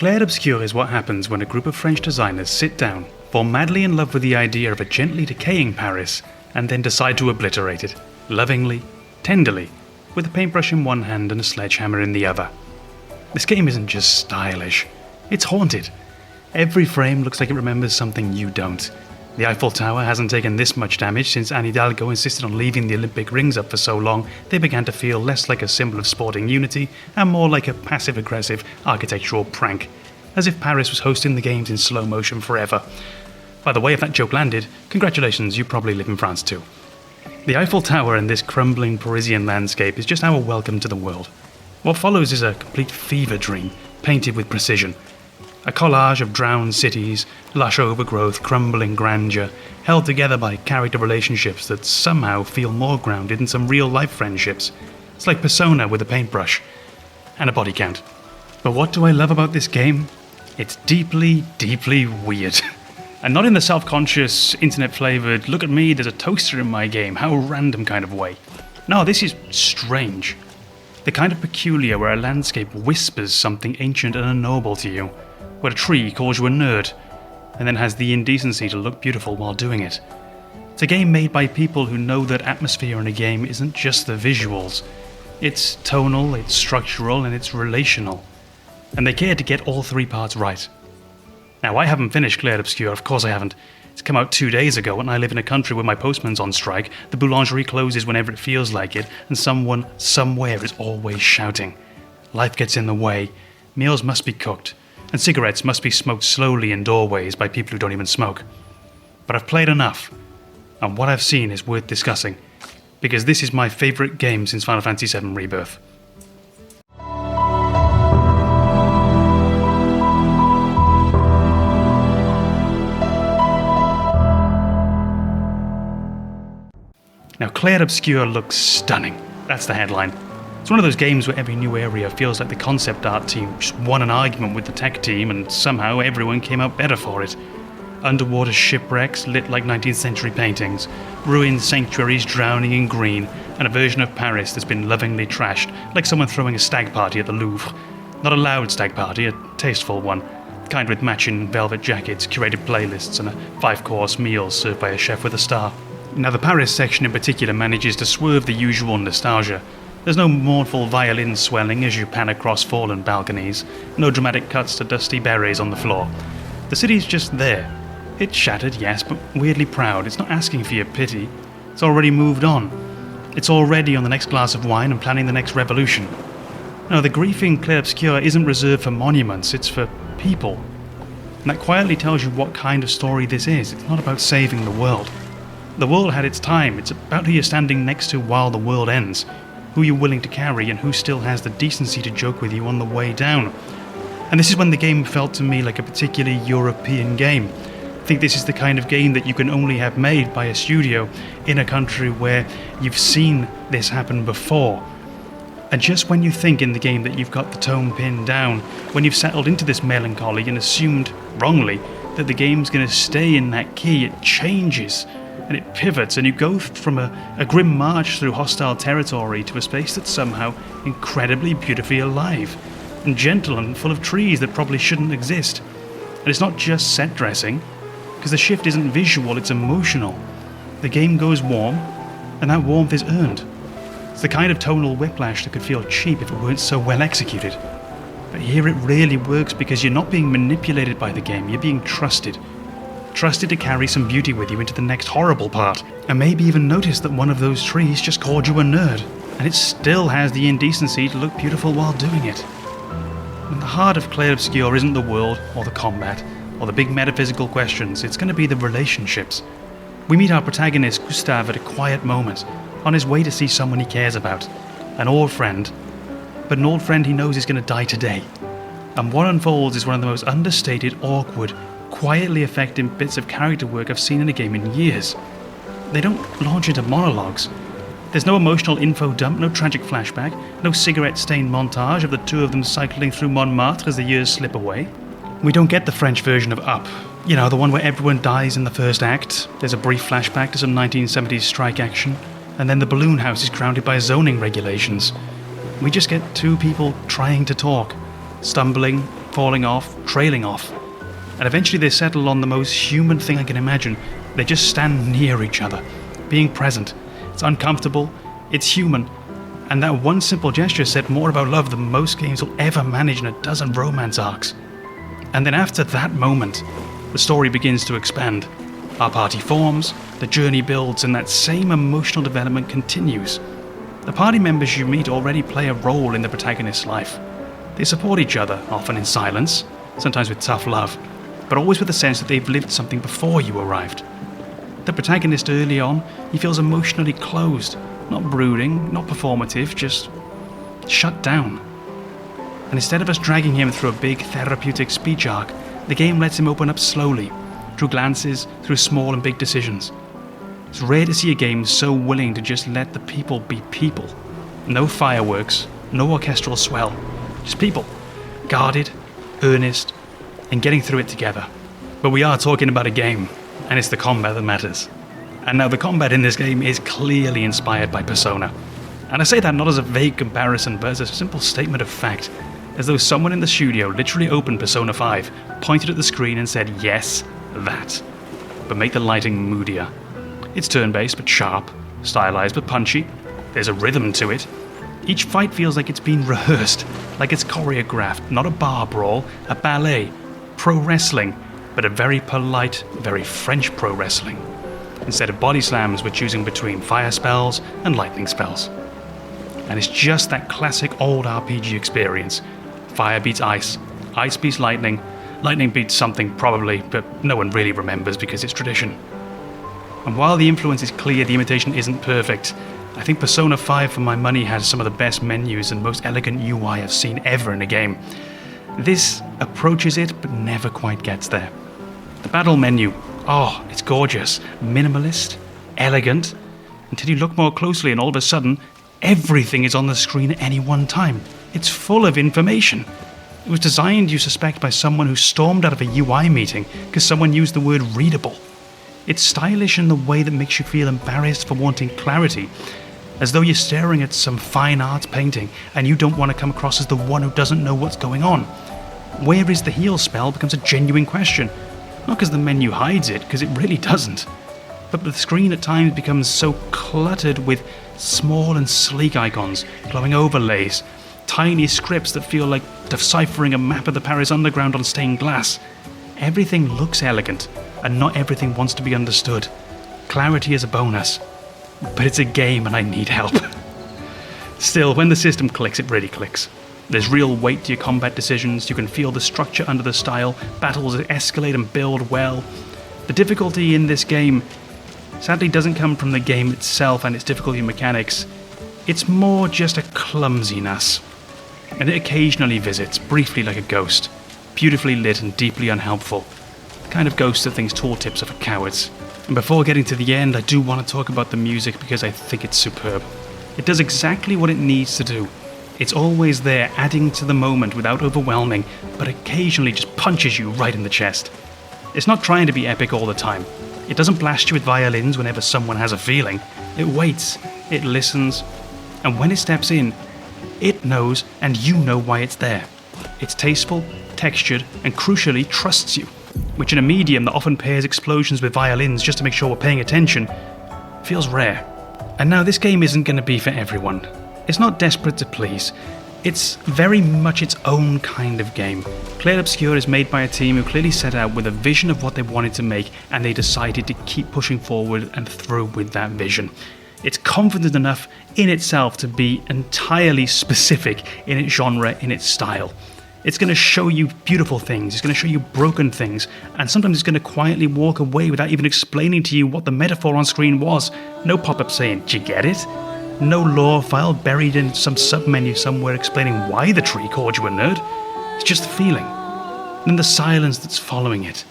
Clair Obscur is what happens when a group of French designers sit down, fall madly in love with the idea of a gently decaying Paris, and then decide to obliterate it, lovingly, tenderly, with a paintbrush in one hand and a sledgehammer in the other. This game isn't just stylish, it's haunted. Every frame looks like it remembers something you don't. The Eiffel Tower hasn't taken this much damage since Anne Hidalgo insisted on leaving the Olympic rings up for so long they began to feel less like a symbol of sporting unity and more like a passive-aggressive architectural prank, as if Paris was hosting the games in slow motion forever. By the way, if that joke landed, congratulations, you probably live in France too. The Eiffel Tower and this crumbling Parisian landscape is just our welcome to the world. What follows is a complete fever dream, painted with precision. A collage of drowned cities, lush overgrowth, crumbling grandeur, held together by character relationships that somehow feel more grounded in some real-life friendships. It's like Persona with a paintbrush. And a body count. But what do I love about this game? It's deeply, deeply weird. And not in the self-conscious, internet-flavoured, look at me, there's a toaster in my game, how random kind of way. No, this is strange. The kind of peculiar where a landscape whispers something ancient and unknowable to you, where a tree calls you a nerd, and then has the indecency to look beautiful while doing it. It's a game made by people who know that atmosphere in a game isn't just the visuals. It's tonal, it's structural, and it's relational. And they care to get all three parts right. Now, I haven't finished Clair Obscur, of course I haven't. It's come out 2 days ago, and I live in a country where my postman's on strike, the boulangerie closes whenever it feels like it, and someone, somewhere is always shouting. Life gets in the way, meals must be cooked, and cigarettes must be smoked slowly in doorways by people who don't even smoke. But I've played enough, and what I've seen is worth discussing, because this is my favourite game since Final Fantasy VII Rebirth. Now, Clair Obscur looks stunning. That's the headline. It's one of those games where every new area feels like the concept art team just won an argument with the tech team and somehow everyone came out better for it. Underwater shipwrecks lit like 19th century paintings, ruined sanctuaries drowning in green, and a version of Paris that's been lovingly trashed, like someone throwing a stag party at the Louvre. Not a loud stag party, a tasteful one. The kind with matching velvet jackets, curated playlists, and a 5-course meal served by a chef with a star. Now, the Paris section in particular manages to swerve the usual nostalgia. There's no mournful violin swelling as you pan across fallen balconies, no dramatic cuts to dusty berets on the floor. The city's just there. It's shattered, yes, but weirdly proud. It's not asking for your pity. It's already moved on. It's already on the next glass of wine and planning the next revolution. No, the grief in Clair Obscur isn't reserved for monuments, it's for people. And that quietly tells you what kind of story this is. It's not about saving the world. The world had its time. It's about who you're standing next to while the world ends, who you're willing to carry, and who still has the decency to joke with you on the way down. And this is when the game felt to me like a particularly European game. I think this is the kind of game that you can only have made by a studio in a country where you've seen this happen before. And just when you think in the game that you've got the tone pinned down, when you've settled into this melancholy and assumed, wrongly, that the game's going to stay in that key, it changes. And it pivots, and you go from a grim march through hostile territory to a space that's somehow incredibly beautifully alive, and gentle and full of trees that probably shouldn't exist. And it's not just set dressing, because the shift isn't visual, it's emotional. The game goes warm, and that warmth is earned. It's the kind of tonal whiplash that could feel cheap if it weren't so well executed. But here it really works because you're not being manipulated by the game, you're being trusted. Trusted to carry some beauty with you into the next horrible part, and maybe even notice that one of those trees just called you a nerd, and it still has the indecency to look beautiful while doing it. And the heart of Clair Obscur isn't the world, or the combat, or the big metaphysical questions, it's going to be the relationships. We meet our protagonist, Gustave, at a quiet moment, on his way to see someone he cares about, an old friend, but an old friend he knows is going to die today. And what unfolds is one of the most understated, awkward, quietly effective bits of character work I've seen in a game in years. They don't launch into monologues. There's no emotional info dump, no tragic flashback, no cigarette-stained montage of the two of them cycling through Montmartre as the years slip away. We don't get the French version of Up. You know, the one where everyone dies in the first act. There's a brief flashback to some 1970s strike action, and then the balloon house is grounded by zoning regulations. We just get two people trying to talk, stumbling, falling off, trailing off. And eventually they settle on the most human thing I can imagine. They just stand near each other, being present. It's uncomfortable, it's human, and that one simple gesture said more about love than most games will ever manage in a dozen romance arcs. And then after that moment, the story begins to expand. Our party forms, the journey builds, and that same emotional development continues. The party members you meet already play a role in the protagonist's life. They support each other, often in silence, sometimes with tough love, but always with the sense that they've lived something before you arrived. The protagonist early on, he feels emotionally closed, not brooding, not performative, just shut down. And instead of us dragging him through a big therapeutic speech arc, the game lets him open up slowly, through glances, through small and big decisions. It's rare to see a game so willing to just let the people be people. No fireworks, no orchestral swell, just people, guarded, earnest, and getting through it together. But we are talking about a game, and it's the combat that matters. And now the combat in this game is clearly inspired by Persona. And I say that not as a vague comparison, but as a simple statement of fact, as though someone in the studio literally opened Persona 5, pointed at the screen and said, yes, that. But make the lighting moodier. It's turn-based but sharp, stylized but punchy. There's a rhythm to it. Each fight feels like it's been rehearsed, like it's choreographed, not a bar brawl, a ballet, pro wrestling, but a very polite, very French pro wrestling. Instead of body slams, we're choosing between fire spells and lightning spells. And it's just that classic old RPG experience. Fire beats ice, ice beats lightning, lightning beats something probably, but no one really remembers because it's tradition. And while the influence is clear, the imitation isn't perfect. I think Persona 5 for my money has some of the best menus and most elegant UI I've seen ever in a game. This approaches it, but never quite gets there. The battle menu, oh, it's gorgeous, minimalist, elegant, until you look more closely and all of a sudden, everything is on the screen at any one time. It's full of information. It was designed, you suspect, by someone who stormed out of a UI meeting because someone used the word readable. It's stylish in the way that makes you feel embarrassed for wanting clarity, as though you're staring at some fine arts painting and you don't want to come across as the one who doesn't know what's going on. Where is the heal spell becomes a genuine question. Not because the menu hides it, because it really doesn't. But the screen at times becomes so cluttered with small and sleek icons, glowing overlays, tiny scripts that feel like deciphering a map of the Paris underground on stained glass. Everything looks elegant, and not everything wants to be understood. Clarity is a bonus, but it's a game and I need help. Still, when the system clicks, it really clicks. There's real weight to your combat decisions, you can feel the structure under the style, battles escalate and build well. The difficulty in this game sadly doesn't come from the game itself and its difficulty mechanics. It's more just a clumsiness. And it occasionally visits, briefly like a ghost, beautifully lit and deeply unhelpful. The kind of ghost that thinks tooltips are for cowards. And before getting to the end, I do want to talk about the music because I think it's superb. It does exactly what it needs to do. It's always there, adding to the moment without overwhelming, but occasionally just punches you right in the chest. It's not trying to be epic all the time. It doesn't blast you with violins whenever someone has a feeling. It waits, it listens, and when it steps in, it knows and you know why it's there. It's tasteful, textured, and crucially trusts you, which in a medium that often pairs explosions with violins just to make sure we're paying attention, feels rare. And now this game isn't going to be for everyone. It's not desperate to please. It's very much its own kind of game. Clair Obscur is made by a team who clearly set out with a vision of what they wanted to make, and they decided to keep pushing forward and through with that vision. It's confident enough in itself to be entirely specific in its genre, in its style. It's going to show you beautiful things, it's going to show you broken things, and sometimes it's going to quietly walk away without even explaining to you what the metaphor on screen was. No pop-up saying, "Did you get it?" No lore file buried in some sub-menu somewhere explaining why the tree called you a nerd. It's just the feeling, and the silence that's following it.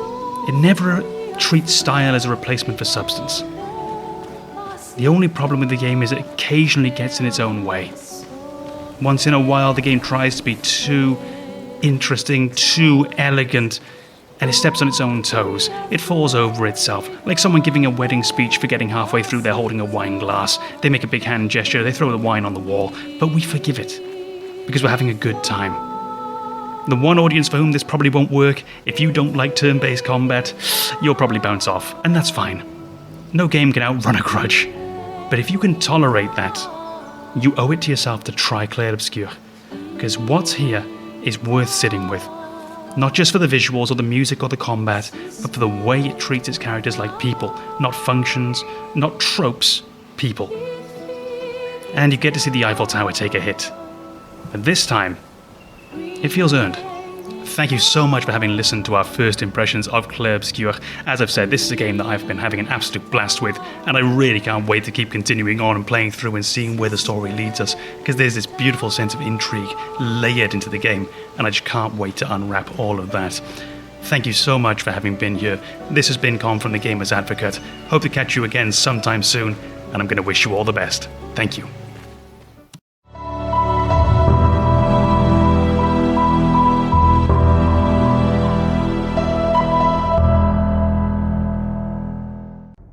It never treats style as a replacement for substance. The only problem with the game is it occasionally gets in its own way. Once in a while, the game tries to be too interesting, too elegant, and it steps on its own toes. It falls over itself, like someone giving a wedding speech forgetting halfway through they're holding a wine glass. They make a big hand gesture, they throw the wine on the wall, but we forgive it, because we're having a good time. The one audience for whom this probably won't work, if you don't like turn-based combat, you'll probably bounce off, and that's fine. No game can outrun a grudge. But if you can tolerate that, you owe it to yourself to try Clair Obscur, because what's here is worth sitting with. Not just for the visuals or the music or the combat, but for the way it treats its characters like people, not functions, not tropes, people. And you get to see the Eiffel Tower take a hit. But this time, it feels earned. Thank you so much for having listened to our first impressions of Clair Obscur. As I've said, this is a game that I've been having an absolute blast with, and I really can't wait to keep continuing on and playing through and seeing where the story leads us, because there's this beautiful sense of intrigue layered into the game, and I just can't wait to unwrap all of that. Thank you so much for having been here. This has been Con from the Gamer's Advocate. Hope to catch you again sometime soon, and I'm going to wish you all the best. Thank you.